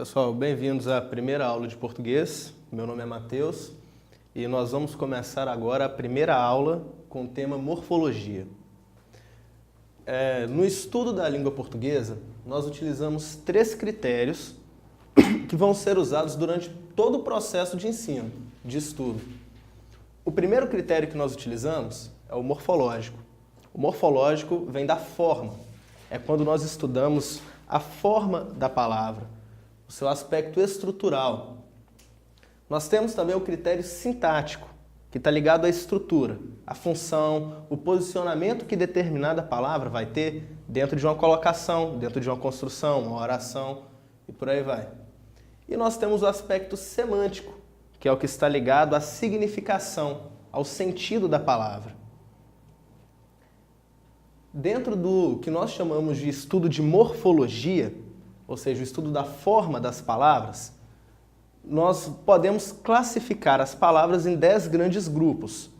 Pessoal, bem-vindos à primeira aula de português. Meu nome é Matheus e nós vamos começar agora a primeira aula com o tema morfologia. No estudo da língua portuguesa, nós utilizamos 3 critérios que vão ser usados durante todo o processo de ensino, de estudo. O primeiro critério que nós utilizamos é o morfológico. O morfológico vem da forma. É quando nós estudamos a forma da palavra, o seu aspecto estrutural. Nós temos também o critério sintático, que está ligado à estrutura, à função, o posicionamento que determinada palavra vai ter dentro de uma colocação, dentro de uma construção, uma oração e por aí vai. E nós temos o aspecto semântico, que é o que está ligado à significação, ao sentido da palavra. Dentro do que nós chamamos de estudo de morfologia, ou seja, o estudo da forma das palavras, nós podemos classificar as palavras em 10 grandes grupos.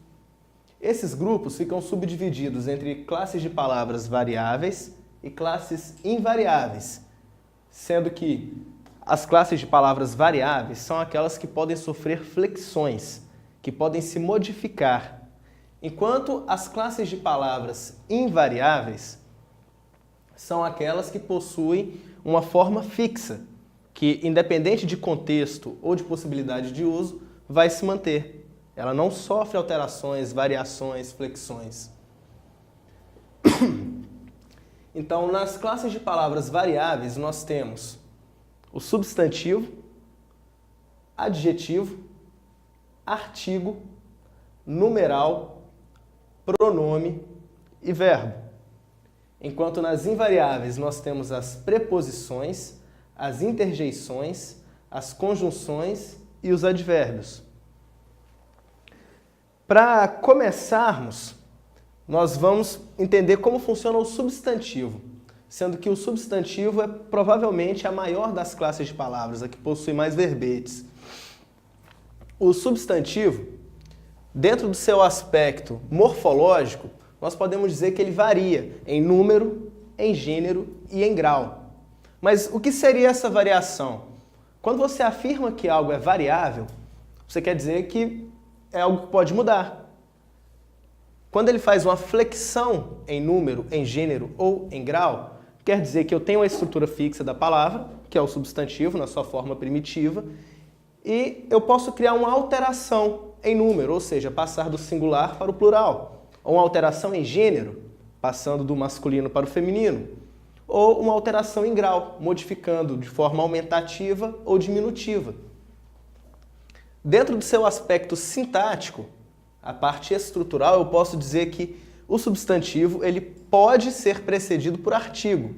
Esses grupos ficam subdivididos entre classes de palavras variáveis e classes invariáveis, sendo que as classes de palavras variáveis são aquelas que podem sofrer flexões, que podem se modificar, enquanto as classes de palavras invariáveis são aquelas que possuem uma forma fixa, que, independente de contexto ou de possibilidade de uso, vai se manter. Ela não sofre alterações, variações, flexões. Então, nas classes de palavras variáveis, nós temos o substantivo, adjetivo, artigo, numeral, pronome e verbo. Enquanto nas invariáveis nós temos as preposições, as interjeições, as conjunções e os advérbios. Para começarmos, nós vamos entender como funciona o substantivo, sendo que o substantivo é provavelmente a maior das classes de palavras, a que possui mais verbetes. O substantivo, dentro do seu aspecto morfológico, nós podemos dizer que ele varia em número, em gênero e em grau. Mas o que seria essa variação? Quando você afirma que algo é variável, você quer dizer que é algo que pode mudar. Quando ele faz uma flexão em número, em gênero ou em grau, quer dizer que eu tenho a estrutura fixa da palavra, que é o substantivo na sua forma primitiva, e eu posso criar uma alteração em número, ou seja, passar do singular para o plural, ou uma alteração em gênero, passando do masculino para o feminino, ou uma alteração em grau, modificando de forma aumentativa ou diminutiva. Dentro do seu aspecto sintático, a parte estrutural, eu posso dizer que o substantivo ele pode ser precedido por artigo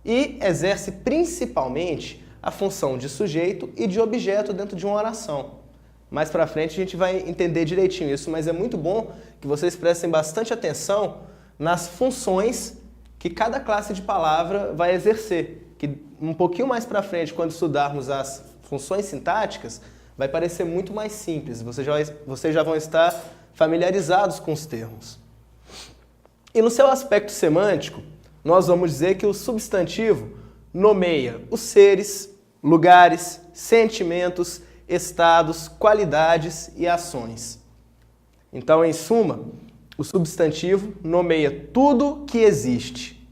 e exerce principalmente a função de sujeito e de objeto dentro de uma oração. Mais para frente a gente vai entender direitinho isso, mas é muito bom que vocês prestem bastante atenção nas funções que cada classe de palavra vai exercer. Que um pouquinho mais para frente, quando estudarmos as funções sintáticas, vai parecer muito mais simples. Vocês já vão estar familiarizados com os termos. E no seu aspecto semântico, nós vamos dizer que o substantivo nomeia os seres, lugares, sentimentos, estados, qualidades e ações. Então, em suma, o substantivo nomeia tudo que existe,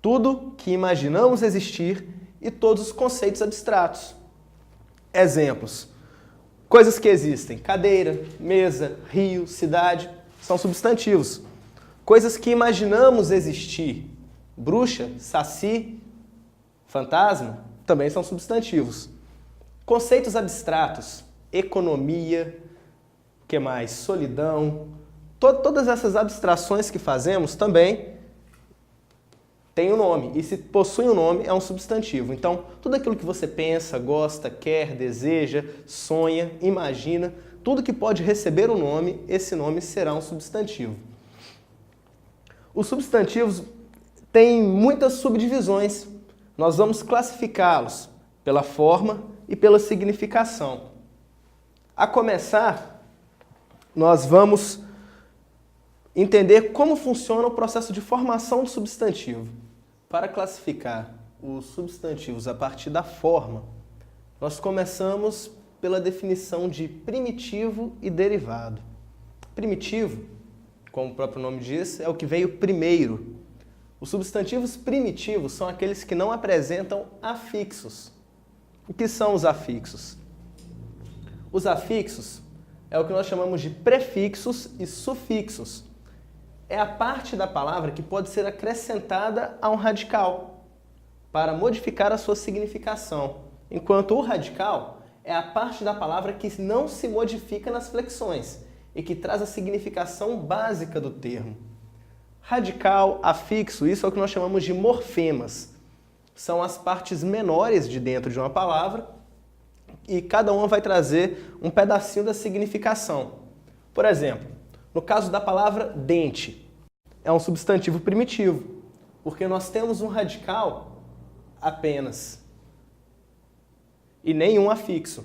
tudo que imaginamos existir e todos os conceitos abstratos. Exemplos: coisas que existem, cadeira, mesa, rio, cidade, são substantivos. Coisas que imaginamos existir, bruxa, saci, fantasma, também são substantivos. Conceitos abstratos, economia, o que mais? Solidão. Todas essas abstrações que fazemos também têm um nome. E se possui um nome, é um substantivo. Então, tudo aquilo que você pensa, gosta, quer, deseja, sonha, imagina, tudo que pode receber um nome, esse nome será um substantivo. Os substantivos têm muitas subdivisões. Nós vamos classificá-los pela forma e pela significação. A começar, nós vamos entender como funciona o processo de formação do substantivo. Para classificar os substantivos a partir da forma, nós começamos pela definição de primitivo e derivado. Primitivo, como o próprio nome diz, é o que veio primeiro. Os substantivos primitivos são aqueles que não apresentam afixos. O que são os afixos? Os afixos é o que nós chamamos de prefixos e sufixos. É a parte da palavra que pode ser acrescentada a um radical para modificar a sua significação, enquanto o radical é a parte da palavra que não se modifica nas flexões e que traz a significação básica do termo. Radical, afixo, isso é o que nós chamamos de morfemas. São as partes menores de dentro de uma palavra e cada uma vai trazer um pedacinho da significação. Por exemplo, no caso da palavra dente, é um substantivo primitivo, porque nós temos um radical apenas e nenhum afixo.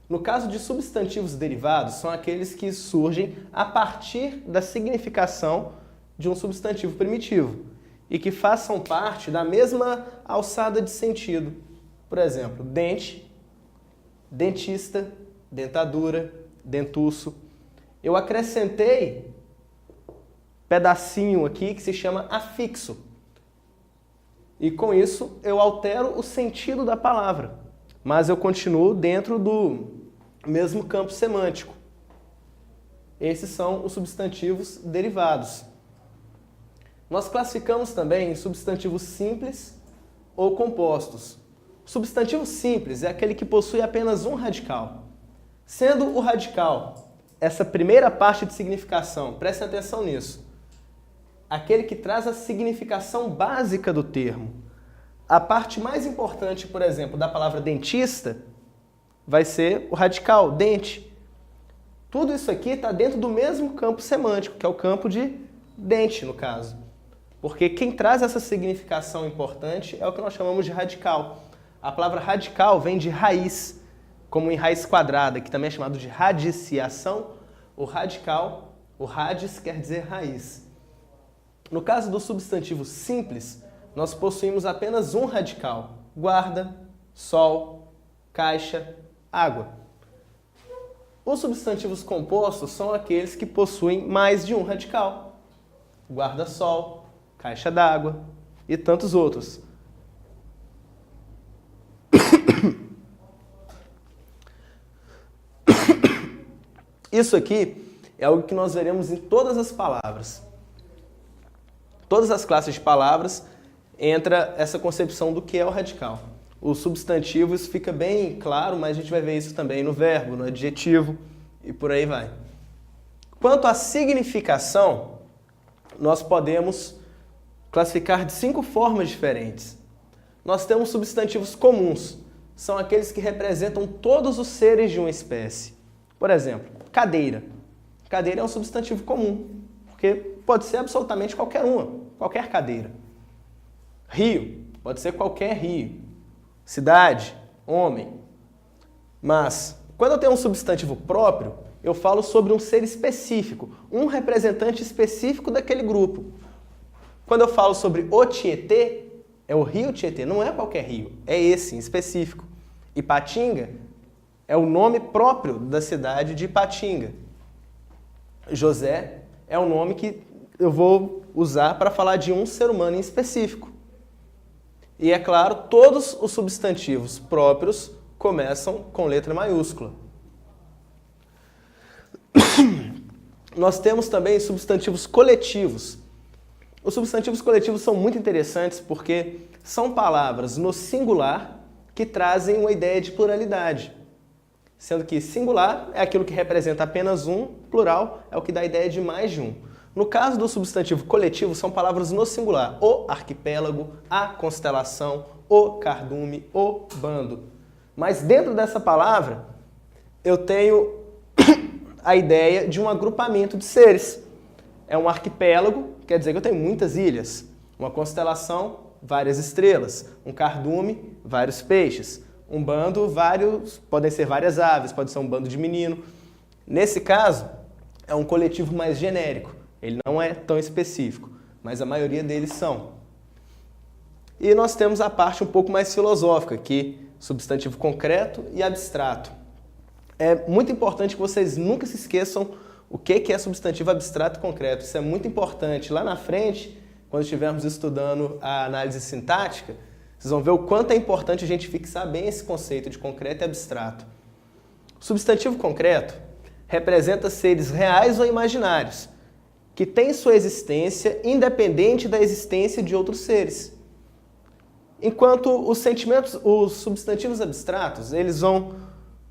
No caso de substantivos derivados, são aqueles que surgem a partir da significação de um substantivo primitivo e que façam parte da mesma alçada de sentido. Por exemplo, dente, dentista, dentadura, dentuço. Eu acrescentei pedacinho aqui que se chama afixo. E com isso eu altero o sentido da palavra, mas eu continuo dentro do mesmo campo semântico. Esses são os substantivos derivados. Nós classificamos também em substantivos simples ou compostos. O substantivo simples é aquele que possui apenas um radical. Sendo o radical essa primeira parte de significação, prestem atenção nisso, aquele que traz a significação básica do termo. A parte mais importante, por exemplo, da palavra dentista vai ser o radical, dente. Tudo isso aqui está dentro do mesmo campo semântico, que é o campo de dente, no caso. Porque quem traz essa significação importante é o que nós chamamos de radical. A palavra radical vem de raiz, como em raiz quadrada, que também é chamado de radiciação. O radical, o radis quer dizer raiz. No caso do substantivo simples, nós possuímos apenas um radical: guarda, sol, caixa, água. Os substantivos compostos são aqueles que possuem mais de um radical: guarda-sol, caixa d'água e tantos outros. Isso aqui é algo que nós veremos em todas as palavras. Todas as classes de palavras entra essa concepção do que é o radical. Os substantivos fica bem claro, mas a gente vai ver isso também no verbo, no adjetivo e por aí vai. Quanto à significação, nós podemos classificar de 5 formas diferentes. Nós temos substantivos comuns, são aqueles que representam todos os seres de uma espécie. Por exemplo, cadeira. Cadeira é um substantivo comum, porque pode ser absolutamente qualquer cadeira. Rio, pode ser qualquer rio. Cidade, homem. Mas, quando eu tenho um substantivo próprio, eu falo sobre um ser específico, um representante específico daquele grupo. Quando eu falo sobre o Tietê, é o rio Tietê, não é qualquer rio, é esse em específico. Ipatinga é o nome próprio da cidade de Ipatinga. José é o nome que eu vou usar para falar de um ser humano em específico. E, é claro, todos os substantivos próprios começam com letra maiúscula. Nós temos também substantivos coletivos. Os substantivos coletivos são muito interessantes porque são palavras no singular que trazem uma ideia de pluralidade. Sendo que singular é aquilo que representa apenas um, plural é o que dá a ideia de mais de um. No caso do substantivo coletivo, são palavras no singular: o arquipélago, a constelação, o cardume, o bando. Mas dentro dessa palavra, eu tenho a ideia de um agrupamento de seres. É um arquipélago, quer dizer que eu tenho muitas ilhas. Uma constelação, várias estrelas. Um cardume, vários peixes. Um bando, podem ser várias aves, pode ser um bando de menino. Nesse caso, é um coletivo mais genérico. Ele não é tão específico, mas a maioria deles são. E nós temos a parte um pouco mais filosófica, que substantivo concreto e abstrato. É muito importante que vocês nunca se esqueçam o que é substantivo abstrato e concreto. Isso é muito importante. Lá na frente, quando estivermos estudando a análise sintática, vocês vão ver o quanto é importante a gente fixar bem esse conceito de concreto e abstrato. O substantivo concreto representa seres reais ou imaginários, que têm sua existência independente da existência de outros seres. Enquanto os substantivos abstratos, eles vão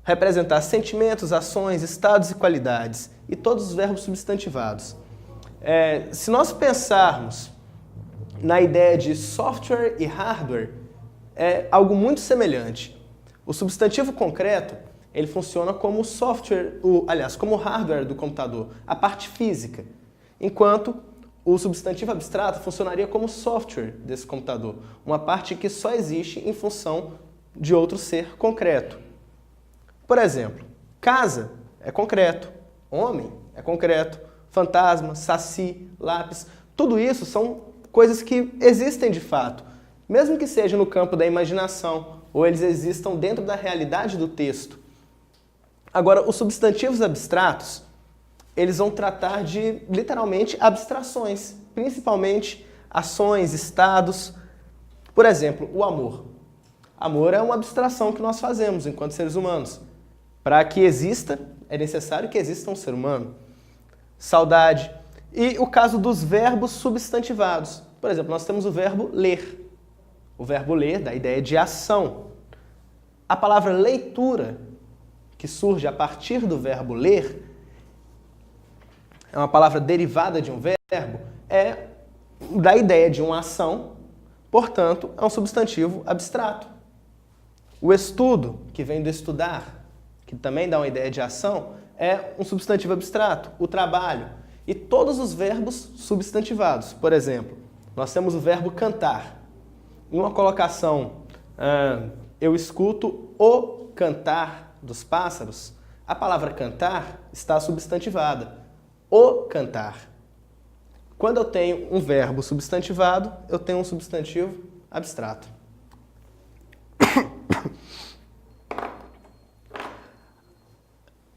representar sentimentos, ações, estados e qualidades, e todos os verbos substantivados. Se nós pensarmos na ideia de software e hardware, é algo muito semelhante. O substantivo concreto, ele funciona como software, como o hardware do computador, a parte física, enquanto o substantivo abstrato funcionaria como software desse computador, uma parte que só existe em função de outro ser concreto. Por exemplo, casa é concreto, homem é concreto, fantasma, saci, lápis, tudo isso são coisas que existem de fato, mesmo que seja no campo da imaginação ou eles existam dentro da realidade do texto. Agora, os substantivos abstratos, eles vão tratar de, literalmente, abstrações, principalmente ações, estados. Por exemplo, o amor. Amor é uma abstração que nós fazemos enquanto seres humanos. Para que exista, é necessário que exista um ser humano. Saudade. E o caso dos verbos substantivados. Por exemplo, nós temos o verbo ler. O verbo ler dá a ideia de ação. A palavra leitura, que surge a partir do verbo ler, é uma palavra derivada de um verbo, dá a ideia de uma ação, portanto, é um substantivo abstrato. O estudo, que vem do estudar, que também dá uma ideia de ação, é um substantivo abstrato. O trabalho e todos os verbos substantivados. Por exemplo, nós temos o verbo cantar. Em uma colocação, eu escuto o cantar dos pássaros, a palavra cantar está substantivada. O cantar. Quando eu tenho um verbo substantivado, eu tenho um substantivo abstrato.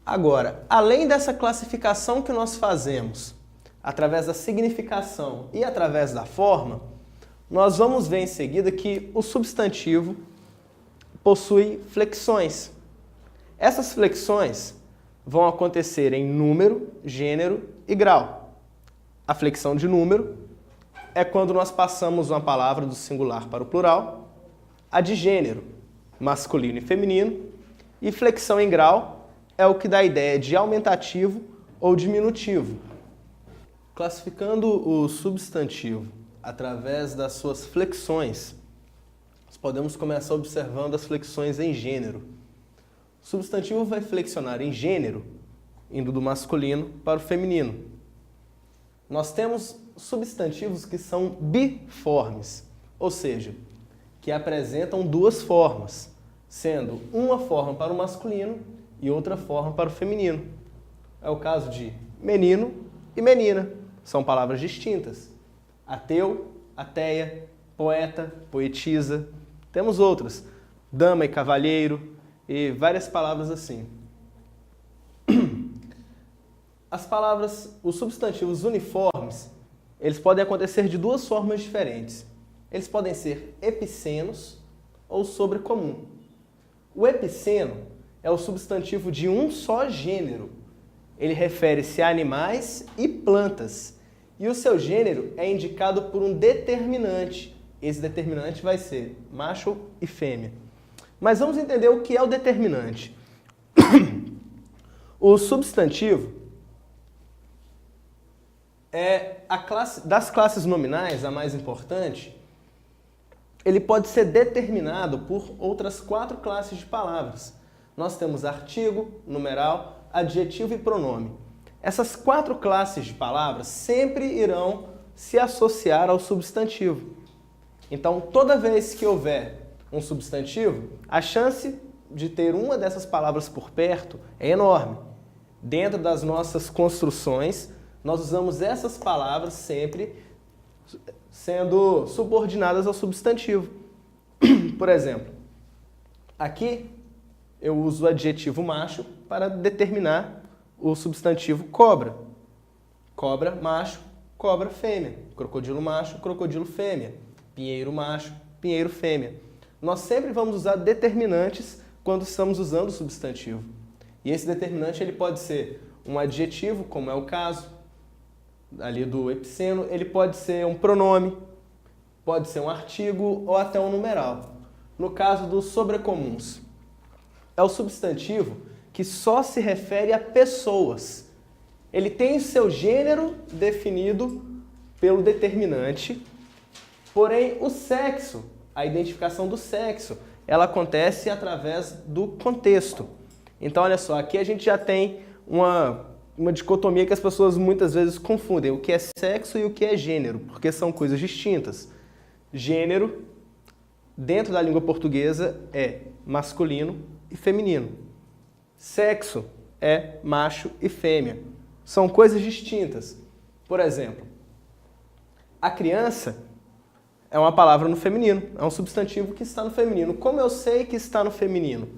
Agora, além dessa classificação que nós fazemos através da significação e através da forma, nós vamos ver em seguida que o substantivo possui flexões. Essas flexões vão acontecer em número, gênero e grau. A flexão de número é quando nós passamos uma palavra do singular para o plural, a de gênero, masculino e feminino, e flexão em grau é o que dá a ideia de aumentativo ou diminutivo. Classificando o substantivo através das suas flexões, nós podemos começar observando as flexões em gênero. O substantivo vai flexionar em gênero, indo do masculino para o feminino. Nós temos substantivos que são biformes, ou seja, que apresentam duas formas, sendo uma forma para o masculino e outra forma para o feminino. É o caso de menino e menina, são palavras distintas. Ateu, ateia, poeta, poetisa. Temos outras, dama e cavalheiro, e várias palavras assim. As palavras, os substantivos uniformes, eles podem acontecer de duas formas diferentes. Eles podem ser epicenos ou sobrecomum. O epiceno é o substantivo de um só gênero. Ele refere-se a animais e plantas. E o seu gênero é indicado por um determinante. Esse determinante vai ser macho e fêmea. Mas vamos entender o que é o determinante. O substantivo é das classes nominais, a mais importante. Ele pode ser determinado por outras 4 classes de palavras. Nós temos artigo, numeral, adjetivo e pronome. Essas 4 classes de palavras sempre irão se associar ao substantivo. Então, toda vez que houver um substantivo, a chance de ter uma dessas palavras por perto é enorme. Dentro das nossas construções, nós usamos essas palavras sempre sendo subordinadas ao substantivo. Por exemplo, aqui eu uso o adjetivo macho para determinar o substantivo cobra. Cobra, macho, cobra, fêmea. Crocodilo, macho, crocodilo, fêmea. Pinheiro, macho, pinheiro, fêmea. Nós sempre vamos usar determinantes quando estamos usando o substantivo. E esse determinante ele pode ser um adjetivo, como é o caso ali do epiceno, ele pode ser um pronome, pode ser um artigo ou até um numeral. No caso dos sobrecomuns, é o substantivo que só se refere a pessoas. Ele tem o seu gênero definido pelo determinante, porém o sexo, a identificação do sexo, ela acontece através do contexto. Então, olha só, aqui a gente já tem uma dicotomia que as pessoas muitas vezes confundem, o que é sexo e o que é gênero, porque são coisas distintas. Gênero, dentro da língua portuguesa, é masculino e feminino. Sexo é macho e fêmea. São coisas distintas. Por exemplo, a criança é uma palavra no feminino, é um substantivo que está no feminino. Como eu sei que está no feminino?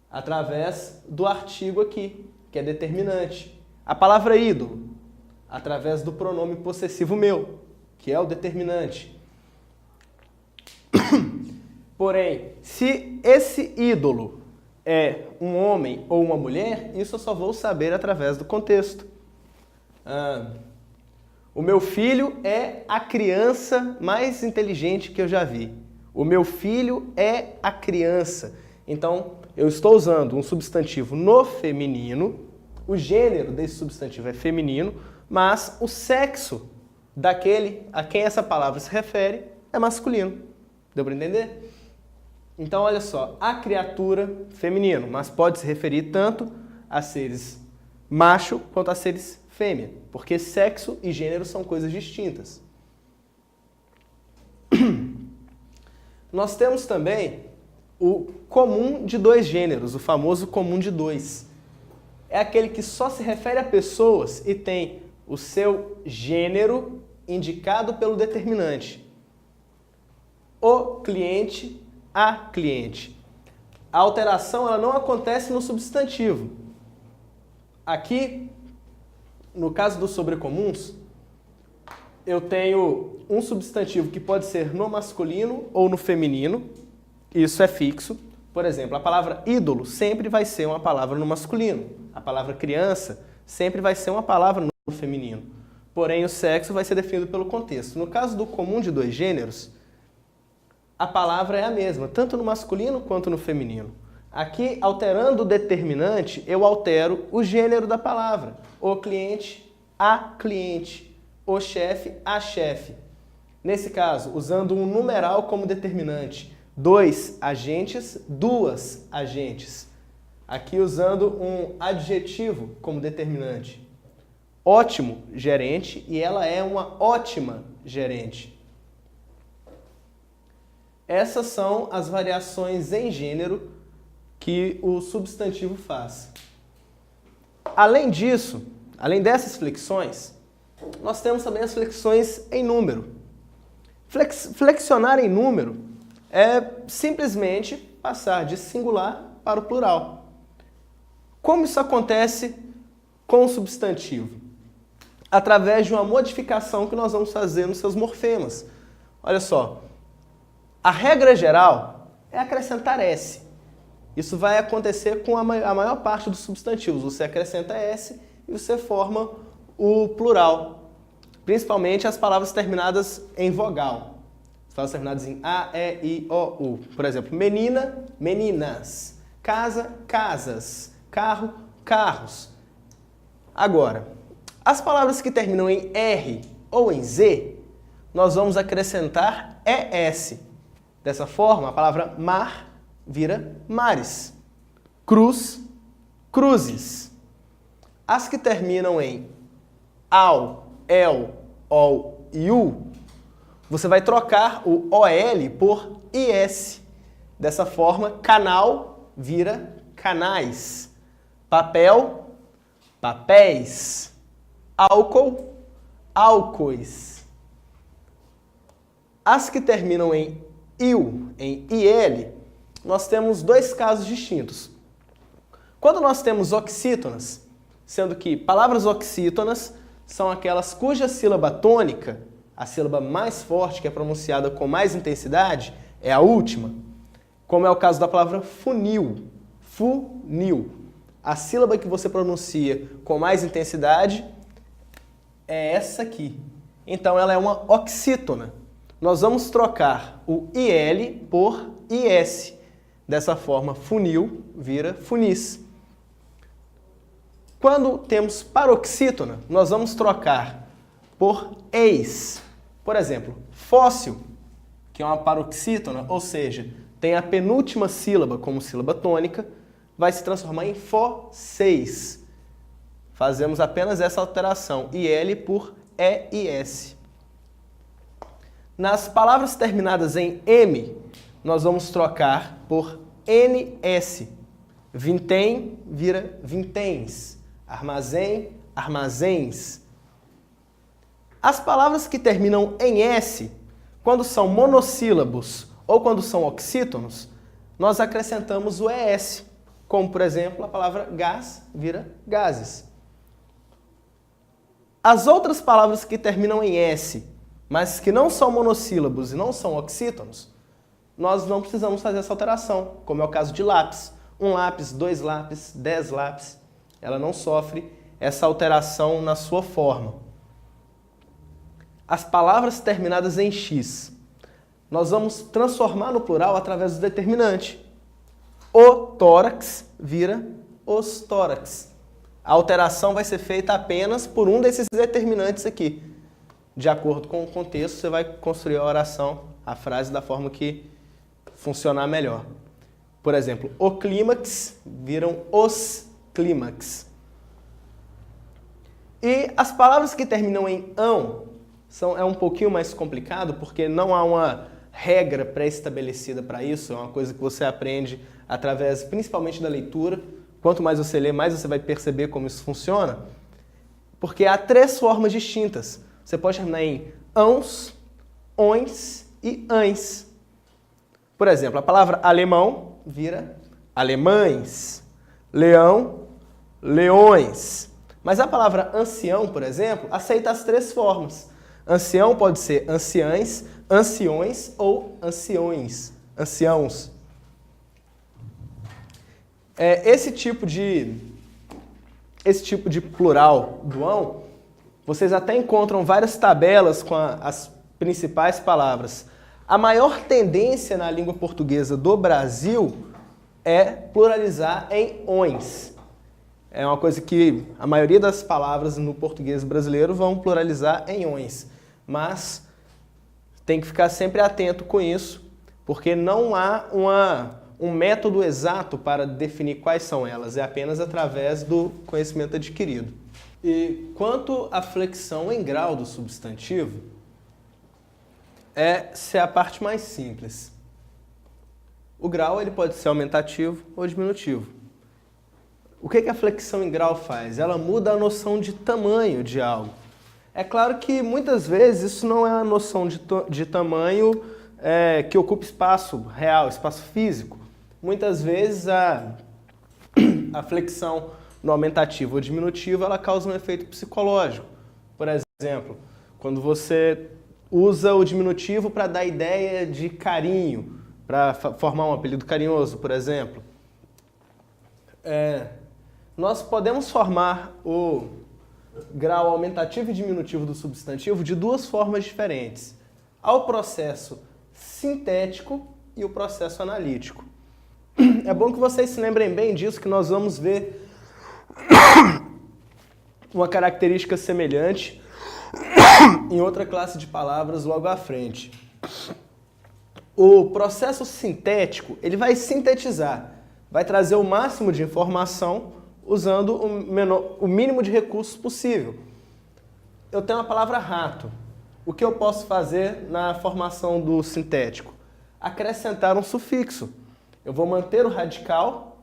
Através do artigo aqui, que é determinante. A palavra ídolo, através do pronome possessivo meu, que é o determinante. Porém, se esse ídolo é um homem ou uma mulher, isso eu só vou saber através do contexto. O meu filho é a criança mais inteligente que eu já vi. O meu filho é a criança. Então, eu estou usando um substantivo no feminino, o gênero desse substantivo é feminino, mas o sexo daquele a quem essa palavra se refere é masculino. Deu para entender? Então, olha só, a criatura feminino, mas pode se referir tanto a seres macho quanto a seres fêmea, porque sexo e gênero são coisas distintas. Nós temos também o comum de dois gêneros, o famoso comum de dois. É aquele que só se refere a pessoas e tem o seu gênero indicado pelo determinante. O cliente, a cliente. A alteração ela não acontece no substantivo. Aqui, no caso dos sobrecomuns, eu tenho um substantivo que pode ser no masculino ou no feminino. Isso é fixo. Por exemplo, a palavra ídolo sempre vai ser uma palavra no masculino. A palavra criança sempre vai ser uma palavra no feminino. Porém, o sexo vai ser definido pelo contexto. No caso do comum de dois gêneros, a palavra é a mesma, tanto no masculino quanto no feminino. Aqui, alterando o determinante, eu altero o gênero da palavra. O cliente, a cliente. O chefe, a chefe. Nesse caso, usando um numeral como determinante. 2 agentes, 2 agentes. Aqui usando um adjetivo como determinante. Ótimo gerente e ela é uma ótima gerente. Essas são as variações em gênero que o substantivo faz. Além disso, além dessas flexões, nós temos também as flexões em número. Flexionar em número é simplesmente passar de singular para o plural. Como isso acontece com o substantivo? Através de uma modificação que nós vamos fazer nos seus morfemas. Olha só, a regra geral é acrescentar S. Isso vai acontecer com a maior parte dos substantivos. Você acrescenta S e você forma o plural. Principalmente as palavras terminadas em vogal. As palavras terminadas em A, E, I, O, U. Por exemplo, menina, meninas. Casa, casas. Carro, carros. Agora, as palavras que terminam em R ou em Z, nós vamos acrescentar ES. Dessa forma, a palavra mar vira mares. Cruz, cruzes. As que terminam em AL, EL, OL e U, você vai trocar o OL por IS. Dessa forma, canal vira canais. Papel, papéis. Álcool, álcoois. As que terminam em il, em il, nós temos dois casos distintos. Quando nós temos oxítonas, sendo que palavras oxítonas são aquelas cuja sílaba tônica, a sílaba mais forte, que é pronunciada com mais intensidade, é a última, como é o caso da palavra funil. Funil. A sílaba que você pronuncia com mais intensidade é essa aqui. Então ela é uma oxítona. Nós vamos trocar o IL por IS. Dessa forma, funil vira funis. Quando temos paroxítona, nós vamos trocar por eis. Por exemplo, fóssil, que é uma paroxítona, ou seja, tem a penúltima sílaba como sílaba tônica, vai se transformar em fósseis. Fazemos apenas essa alteração, IL por EIS. Nas palavras terminadas em M, nós vamos trocar por NS. Vintém vira vinténs. Armazém, armazéns. As palavras que terminam em S, quando são monossílabos ou quando são oxítonos, nós acrescentamos o ES. Como, por exemplo, a palavra gás vira gases. As outras palavras que terminam em S, mas que não são monossílabos e não são oxítonos, nós não precisamos fazer essa alteração, como é o caso de lápis. 1 lápis, 2 lápis, 10 lápis. Ela não sofre essa alteração na sua forma. As palavras terminadas em X, nós vamos transformar no plural através do determinante. O tórax vira os tórax. A alteração vai ser feita apenas por um desses determinantes aqui. De acordo com o contexto, você vai construir a oração, a frase da forma que funcionar melhor. Por exemplo, o clímax viram os clímax. E as palavras que terminam em ão é um pouquinho mais complicado, porque não há uma regra pré-estabelecida para isso, é uma coisa que você aprende através principalmente da leitura. Quanto mais você lê, mais você vai perceber como isso funciona, porque há 3 formas distintas. Você pode terminar em ãos, ões e ães. Por exemplo, a palavra alemão vira alemães, leão, leões. Mas a palavra ancião, por exemplo, aceita as 3 formas. Ancião pode ser anciães, anciões ou anciões, anciãos. Esse tipo de plural do ão, vocês até encontram várias tabelas com as principais palavras. A maior tendência na língua portuguesa do Brasil é pluralizar em ões. É uma coisa que a maioria das palavras no português brasileiro vão pluralizar em ões. Mas tem que ficar sempre atento com isso, porque não há um método exato para definir quais são elas. É apenas através do conhecimento adquirido. E quanto à flexão em grau do substantivo, essa é a parte mais simples. O grau ele pode ser aumentativo ou diminutivo. O que a flexão em grau faz? Ela muda a noção de tamanho de algo. É claro que muitas vezes isso não é a noção de tamanho que ocupa espaço real, espaço físico. Muitas vezes a flexão no aumentativo ou diminutivo ela causa um efeito psicológico. Por exemplo, quando você usa o diminutivo para dar ideia de carinho, para formar um apelido carinhoso, por exemplo. Nós podemos formar o grau aumentativo e diminutivo do substantivo de 2 formas diferentes. Há o processo sintético e o processo analítico. É bom que vocês se lembrem bem disso, que nós vamos ver uma característica semelhante em outra classe de palavras logo à frente. O processo sintético, ele vai sintetizar, vai trazer o máximo de informação usando o mínimo de recursos possível. Eu tenho a palavra rato. O que eu posso fazer na formação do sintético? Acrescentar um sufixo. Eu vou manter o radical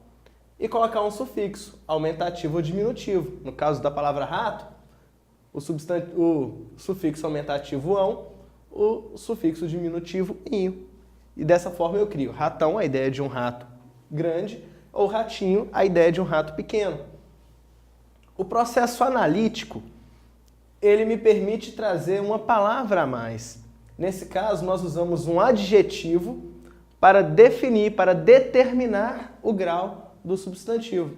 e colocar um sufixo, aumentativo ou diminutivo. No caso da palavra rato, o sufixo aumentativo ão, o sufixo diminutivo inho. E dessa forma eu crio ratão, a ideia de um rato grande, ou ratinho, a ideia de um rato pequeno. O processo analítico, ele me permite trazer uma palavra a mais. Nesse caso, nós usamos um adjetivo para definir, para determinar o grau do substantivo.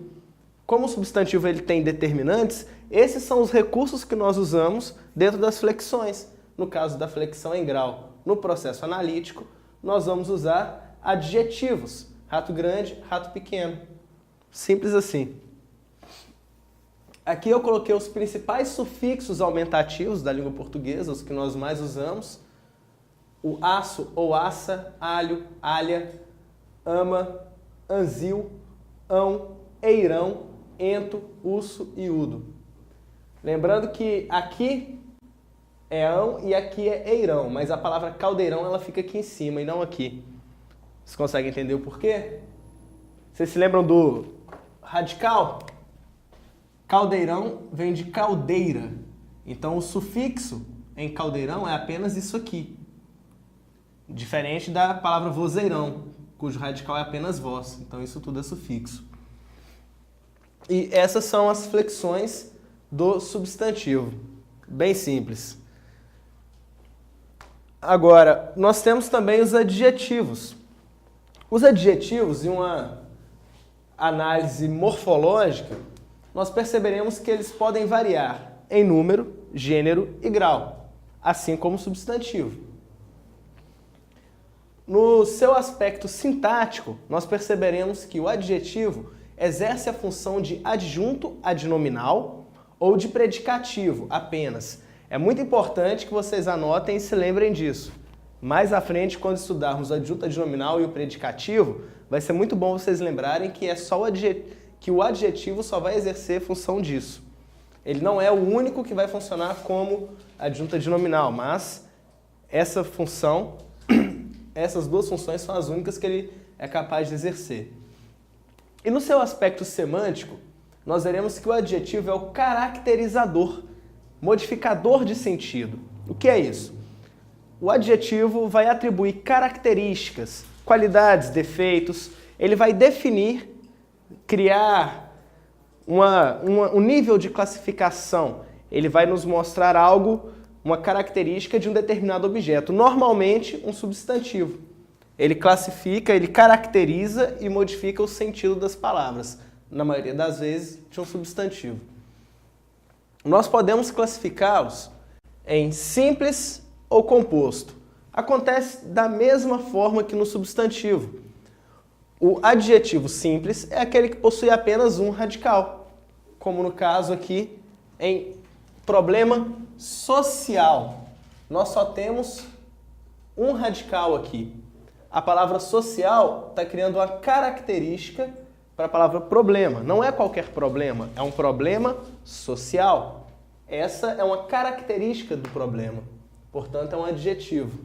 Como o substantivo ele tem determinantes, esses são os recursos que nós usamos dentro das flexões. No caso da flexão em grau, no processo analítico, nós vamos usar adjetivos. Rato grande, rato pequeno. Simples assim. Aqui eu coloquei os principais sufixos aumentativos da língua portuguesa, os que nós mais usamos. O aço ou aça, alho, alha, ama, anzil, ão, eirão, ento, usso e udo. Lembrando que aqui é ão e aqui é eirão, mas a palavra caldeirão ela fica aqui em cima e não aqui. Vocês conseguem entender o porquê? Vocês se lembram do radical? Caldeirão vem de caldeira. Então o sufixo em caldeirão é apenas isso aqui. Diferente da palavra vozeirão, cujo radical é apenas voz. Então isso tudo é sufixo. E essas são as flexões do substantivo. Bem simples. Agora, nós temos também os adjetivos. Os adjetivos, em uma análise morfológica, nós perceberemos que eles podem variar em número, gênero e grau, assim como o substantivo. No seu aspecto sintático, nós perceberemos que o adjetivo exerce a função de adjunto adnominal ou de predicativo apenas. É muito importante que vocês anotem e se lembrem disso. Mais à frente, quando estudarmos o adjunto adnominal e o predicativo, vai ser muito bom vocês lembrarem que é só que o adjetivo só vai exercer função disso. Ele não é o único que vai funcionar como adjunto adnominal, mas essa função, essas duas funções são as únicas que ele é capaz de exercer. E no seu aspecto semântico, nós veremos que o adjetivo é o caracterizador, modificador de sentido. O que é isso? O adjetivo vai atribuir características, qualidades, defeitos, ele vai definir, criar um nível de classificação, ele vai nos mostrar algo, uma característica de um determinado objeto, normalmente um substantivo. Ele classifica, ele caracteriza e modifica o sentido das palavras, na maioria das vezes de um substantivo. Nós podemos classificá-los em simples ou composto. Acontece da mesma forma que no substantivo. O adjetivo simples é aquele que possui apenas um radical, como no caso aqui em problema social. Nós só temos um radical aqui. A palavra social está criando uma característica para a palavra problema. Não é qualquer problema, é um problema social. Essa é uma característica do problema, portanto é um adjetivo.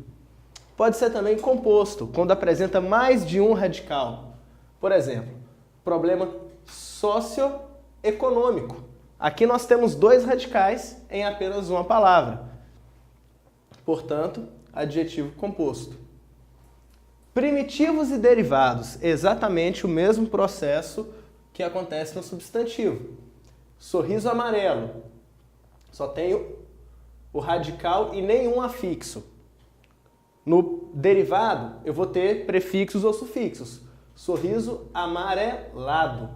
Pode ser também composto, quando apresenta mais de um radical. Por exemplo, problema socioeconômico. Aqui nós temos dois radicais em apenas uma palavra. Portanto, adjetivo composto. Primitivos e derivados, exatamente o mesmo processo que acontece no substantivo. Sorriso amarelo, só tenho o radical e nenhum afixo. No derivado, eu vou ter prefixos ou sufixos. Sorriso amarelado.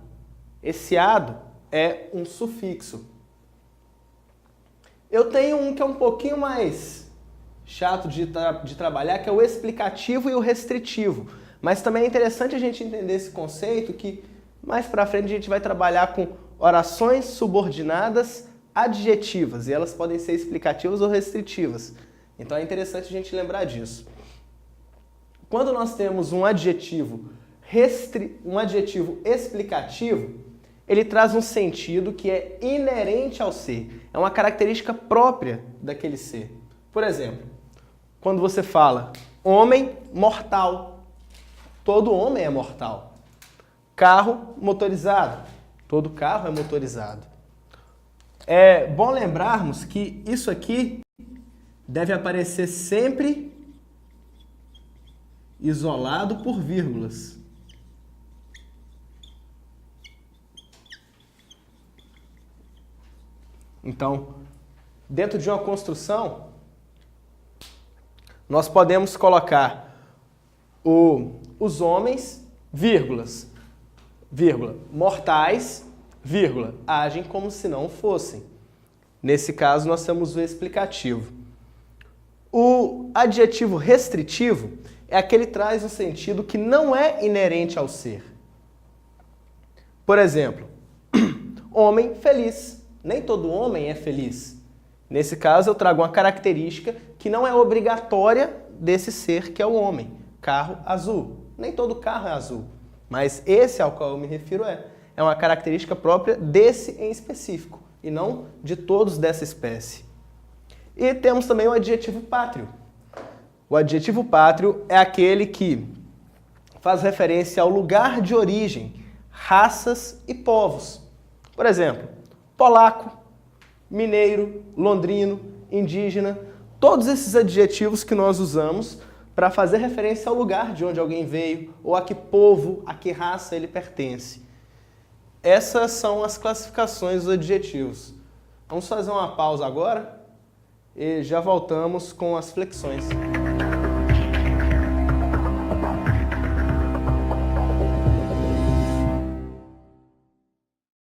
Esse ado é um sufixo. Eu tenho um que é um pouquinho mais chato de trabalhar, que é o explicativo e o restritivo. Mas também é interessante a gente entender esse conceito que mais para frente a gente vai trabalhar com orações subordinadas adjetivas, e elas podem ser explicativas ou restritivas. Então é interessante a gente lembrar disso. Quando nós temos um adjetivo explicativo, ele traz um sentido que é inerente ao ser, é uma característica própria daquele ser. Por exemplo, quando você fala homem mortal, todo homem é mortal. Carro motorizado, todo carro é motorizado. É bom lembrarmos que isso aqui deve aparecer sempre isolado por vírgulas. Então, dentro de uma construção, nós podemos colocar os homens, vírgulas, vírgula, mortais, vírgula, agem como se não fossem. Nesse caso, nós temos o explicativo. O adjetivo restritivo é aquele que traz um sentido que não é inerente ao ser. Por exemplo, homem feliz. Nem todo homem é feliz. Nesse caso, eu trago uma característica que não é obrigatória desse ser que é o homem. Carro azul. Nem todo carro é azul. Mas esse ao qual eu me refiro é uma característica própria desse em específico, e não de todos dessa espécie. E temos também o adjetivo pátrio. O adjetivo pátrio é aquele que faz referência ao lugar de origem, raças e povos. Por exemplo, polaco, mineiro, londrino, indígena, todos esses adjetivos que nós usamos para fazer referência ao lugar de onde alguém veio, ou a que povo, a que raça ele pertence. Essas são as classificações dos adjetivos. Vamos fazer uma pausa agora e já voltamos com as flexões.